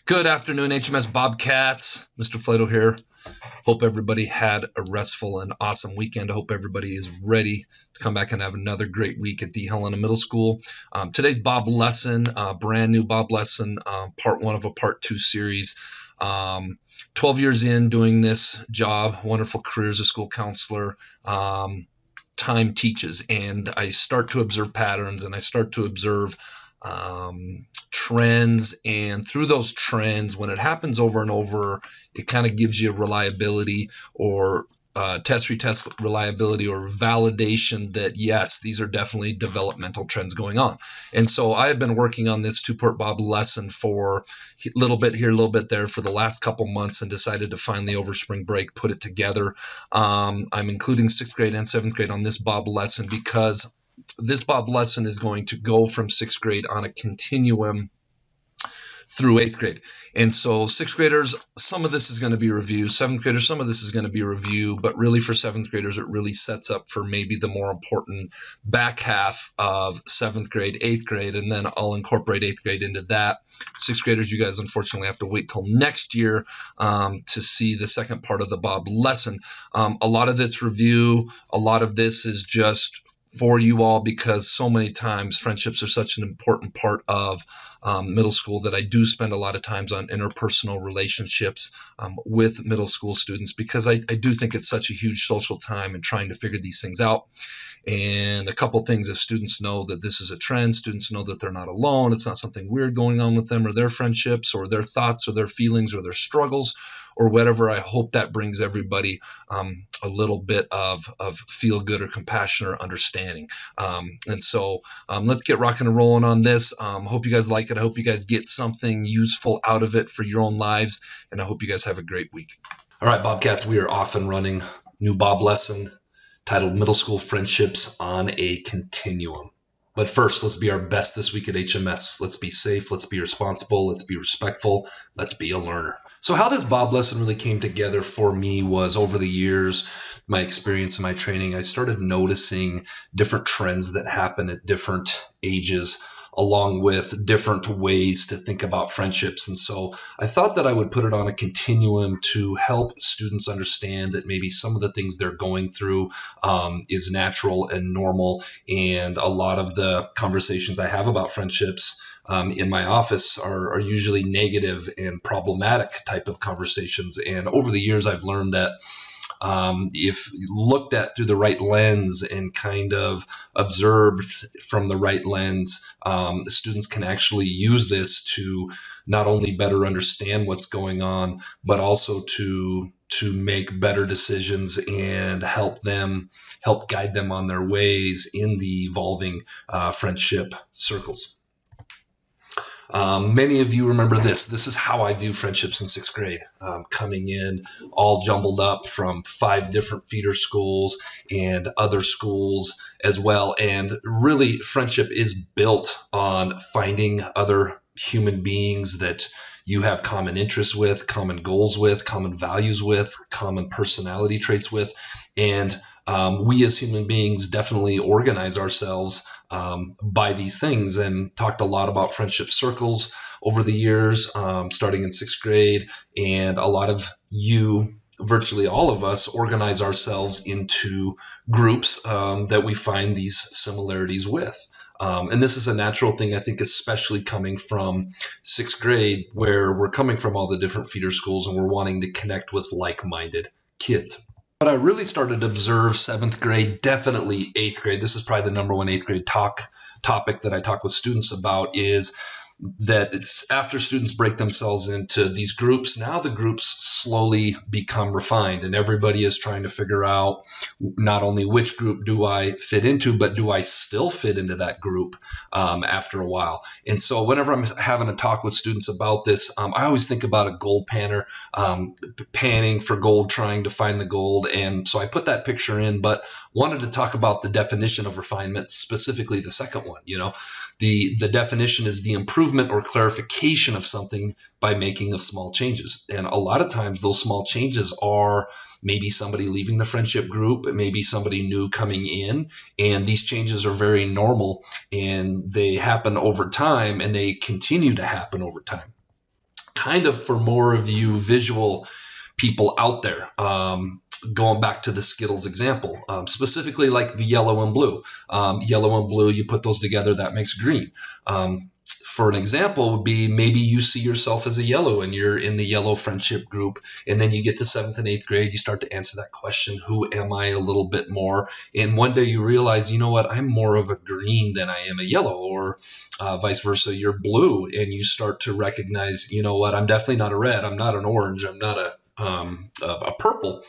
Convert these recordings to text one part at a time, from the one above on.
Good afternoon, HMS Bobcats. Mr. Flato here. Hope everybody had a restful and awesome weekend. I hope everybody is ready to come back and have another great week at the Helena Middle School. Today's Bob lesson, brand new Bob lesson, part one of a part two series. 12 years in doing this job, wonderful career as a school counselor. Time teaches, and I start to observe patterns, and I start to observe trends, and through those trends, when it happens over and over, it kind of gives you reliability or retest reliability or validation that yes, these are definitely developmental trends going on. And so I have been working on this two-part Bob lesson for a little bit here, a little bit there for the last couple months, and decided to finally over spring break put it together. I'm including 6th grade and 7th grade on this Bob lesson because this Bob lesson is going to go from 6th grade on a continuum through 8th grade. And so 6th graders, some of this is going to be review. 7th graders, some of this is going to be review. But really for 7th graders, it really sets up for maybe the more important back half of 7th grade, 8th grade, and then I'll incorporate 8th grade into that. 6th graders, you guys unfortunately have to wait till next year to see the second part of the Bob lesson. A lot of this review, a lot of this is just for you all because so many times friendships are such an important part of middle school that I do spend a lot of times on interpersonal relationships with middle school students because I do think it's such a huge social time and trying to figure these things out. And a couple things, if students know that this is a trend, students know that they're not alone, it's not something weird going on with them or their friendships or their thoughts or their feelings or their struggles or whatever. I hope that brings everybody a little bit of feel good or compassion or understanding. And so let's get rocking and rolling on this. Hope you guys like it. I hope you guys get something useful out of it for your own lives. And I hope you guys have a great week. All right, Bobcats, we are off and running. New Bob lesson titled Middle School Friendships on a Continuum. But first, let's be our best this week at HMS. Let's be safe, let's be responsible, let's be respectful, let's be a learner. So how this Bob lesson really came together for me was over the years, my experience and my training, I started noticing different trends that happen at different ages, along with different ways to think about friendships. And so I thought that I would put it on a continuum to help students understand that maybe some of the things they're going through is natural and normal. And a lot of the conversations I have about friendships in my office are usually negative and problematic type of conversations. And over the years, I've learned that if looked at through the right lens and kind of observed from the right lens, students can actually use this to not only better understand what's going on, but also to make better decisions and help guide them on their ways in the evolving friendship circles. Many of you remember this. This is how I view friendships in 6th grade, coming in all jumbled up from 5 different feeder schools and other schools as well. And really, friendship is built on finding other human beings that you have common interests with, common goals with, common values with, common personality traits with. And we as human beings definitely organize ourselves by these things, and talked a lot about friendship circles over the years, starting in 6th grade. And a lot of you, virtually all of us, organize ourselves into groups that we find these similarities with. And this is a natural thing, I think, especially coming from 6th grade, where we're coming from all the different feeder schools and we're wanting to connect with like-minded kids. But I really started to observe 7th grade, definitely 8th grade. This is probably the number one 8th grade topic that I talk with students about, is that it's after students break themselves into these groups, now the groups slowly become refined, and everybody is trying to figure out not only which group do I fit into, but do I still fit into that group after a while. And so whenever I'm having a talk with students about this, I always think about a gold panner, panning for gold, trying to find the gold. And so I put that picture in, but wanted to talk about the definition of refinement, specifically the second one. The definition is the improvement or clarification of something by making of small changes. And a lot of times those small changes are maybe somebody leaving the friendship group, maybe somebody new coming in, and these changes are very normal and they happen over time and they continue to happen over time. kind of for more of you visual people out there. Going back to the Skittles example, specifically like the yellow and blue. Yellow and blue, you put those together, that makes green. For an example would be maybe you see yourself as a yellow and you're in the yellow friendship group, and then you get to 7th and 8th grade, you start to answer that question, who am I, a little bit more, and one day you realize, you know what, I'm more of a green than I am a yellow, or vice versa, you're blue, and you start to recognize, you know what, I'm definitely not a red, I'm not an orange, I'm not a purple,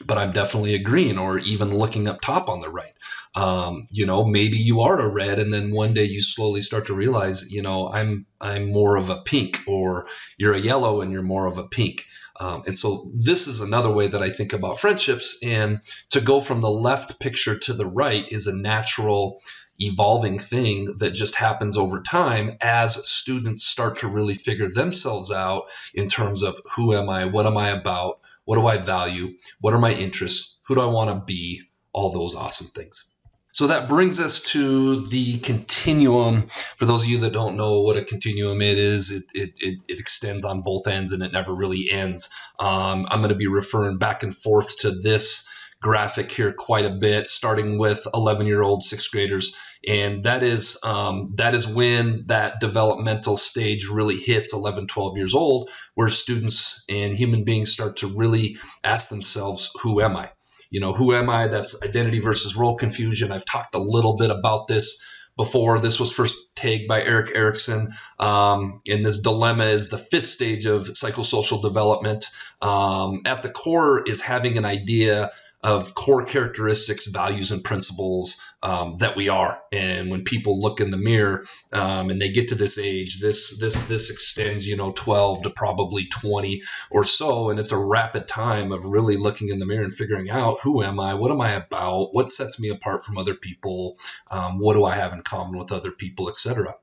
but I'm definitely a green. Or even looking up top on the right, maybe you are a red, and then one day you slowly start to realize, I'm more of a pink, or you're a yellow and you're more of a pink. And so this is another way that I think about friendships, and to go from the left picture to the right is a natural evolving thing that just happens over time as students start to really figure themselves out in terms of who am I, what am I about, what do I value, what are my interests, who do I want to be, all those awesome things. So that brings us to the continuum. For those of you that don't know what a continuum is, it extends on both ends and it never really ends. I'm going to be referring back and forth to this graphic here quite a bit, starting with 11-year-old sixth graders. And that is when that developmental stage really hits 11, 12 years old, where students and human beings start to really ask themselves, who am I? Who am I? That's identity versus role confusion. I've talked a little bit about this before. This was first tagged by Eric Erickson. And this dilemma is the 5th stage of psychosocial development. At the core is having an idea of core characteristics, values, and principles that we are. And when people look in the mirror and they get to this age, this extends, 12 to probably 20 or so. And it's a rapid time of really looking in the mirror and figuring out, who am I? What am I about? What sets me apart from other people? What do I have in common with other people, etc.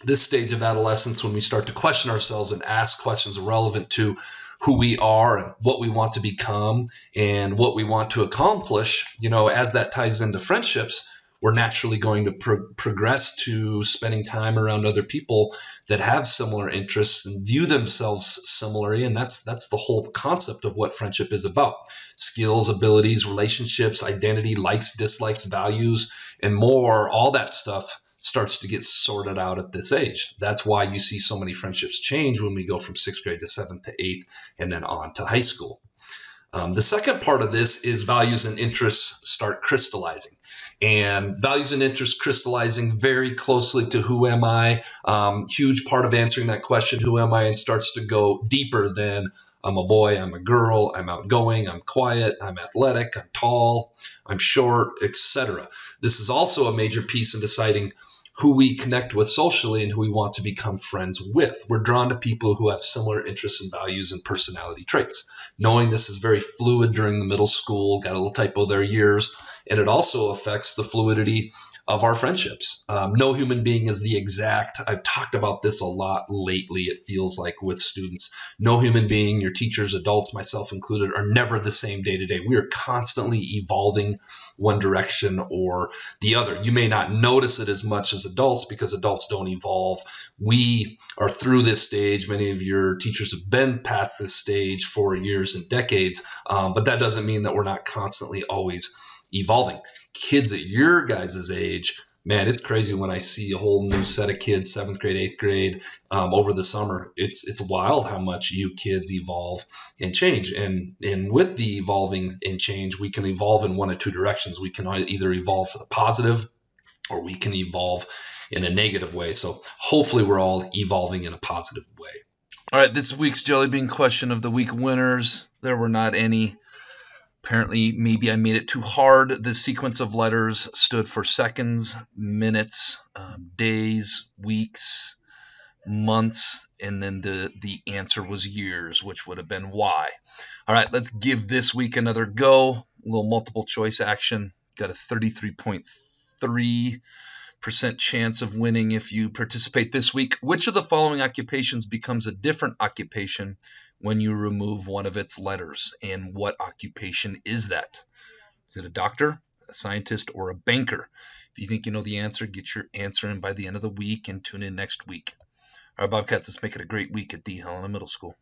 This stage of adolescence, when we start to question ourselves and ask questions relevant to who we are and what we want to become and what we want to accomplish, as that ties into friendships, we're naturally going to progress to spending time around other people that have similar interests and view themselves similarly. And that's the whole concept of what friendship is about. Skills, abilities, relationships, identity, likes, dislikes, values, and more, all that stuff starts to get sorted out at this age. That's why you see so many friendships change when we go from 6th grade to 7th to 8th and then on to high school. The second part of this is values and interests start crystallizing. And values and interests crystallizing very closely to who am I. Huge part of answering that question, who am I, and starts to go deeper than I'm a boy, I'm a girl, I'm outgoing, I'm quiet, I'm athletic, I'm tall, I'm short, etc. This is also a major piece in deciding who we connect with socially and who we want to become friends with. We're drawn to people who have similar interests and values and personality traits. Knowing this is very fluid during the middle school, got a little typo there, years, and it also affects the fluidity of our friendships. No human being is the exact. I've talked about this a lot lately, it feels like, with students. No human being, your teachers, adults, myself included, are never the same day to day. We are constantly evolving one direction or the other. You may not notice it as much as adults because adults don't evolve. We are through this stage. Many of your teachers have been past this stage for years and decades, but that doesn't mean that we're not constantly always evolving. Kids at your guys' age, man, it's crazy when I see a whole new set of kids, 7th grade, 8th grade, over the summer. It's wild how much you kids evolve and change. And with the evolving and change, we can evolve in one of two directions. We can either evolve for the positive or we can evolve in a negative way. So hopefully we're all evolving in a positive way. All right, this week's Jelly Bean question of the week winners. There were not any. Apparently, maybe I made it too hard. The sequence of letters stood for seconds, minutes, days, weeks, months, and then the answer was years, which would have been why. All right, let's give this week another go. A little multiple choice action. Got a 33.3% chance of winning if you participate this week. Which of the following occupations becomes a different occupation when you remove one of its letters? And what occupation is that? Is it a doctor, a scientist, or a banker? If you think you know the answer, get your answer in by the end of the week and tune in next week. All right, Bobcats, let's make it a great week at D. Helena Middle School.